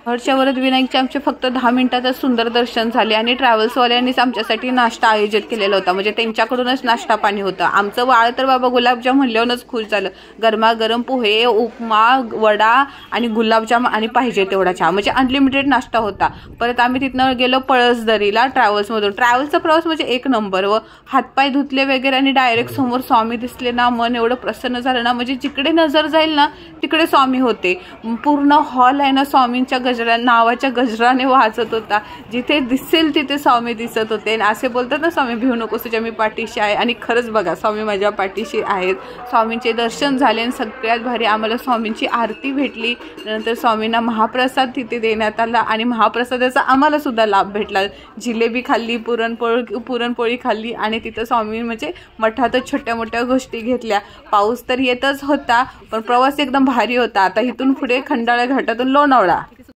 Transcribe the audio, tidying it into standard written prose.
वरच्या वरद विनायकचे आमचे फक्त 10 मिनिटातच सुंदर दर्शन झाले आणि ट्रॅव्हल्सवाल्यांनीच आमच्यासाठी नाश्ता आयोजित केलेला होता, म्हणजे त्यांच्याकडूनच नाश्ता पाणी होतं। आमचं वाळ तर बाबा गुलाबजाम म्हणल्यावरच खुश झालं। गरमागरम पोहे, उपमा, वडा आणि गुलाबजाम आणि पाहिजे तेवढा चहा, म्हणजे अनलिमिटेड नाश्ता होता। परत आम्ही तिथनं गेलो पळसदरीला ट्रॅव्हल्समधून। ट्रॅव्हल्सचा प्रवास म्हणजे एक नंबर, व हातपाय धुतले वगैरे आणि डायरेक्ट समोर स्वामी दिसले ना, मन एवढं प्रसन्न झालं ना, म्हणजे जिकडे नजर जाईल ना तिकडे स्वामी होते। पूर्ण हॉल आहे ना स्वामींच्या गजरा नावाच्या गजराने वाजत होता, जिथे दिसेल तिथे स्वामी दिसत होते। असे बोलतात ना, स्वामी भिवू नकोस तुझ्या मी पाठीशी आहे, आणि खरंच बघा स्वामी माझ्या पाठीशी आहेत। स्वामींचे दर्शन झाले आणि सगळ्यात भारी आम्हाला स्वामींची आरती भेटली। नंतर स्वामींना महाप्रसाद तिथे देण्यात आला आणि महाप्रसादाचा आम्हाला सुद्धा लाभ भेटला। जिलेबी खाल्ली, पुरणपोळी खाल्ली आणि तिथं स्वामी म्हणजे मठातच छोट्या मोठ्या गोष्टी घेतल्या। पाऊस तर येतच होता पण प्रवास एकदम भारी होता। आता इथून पुढे खंडाळा घाटातून लोणावळा।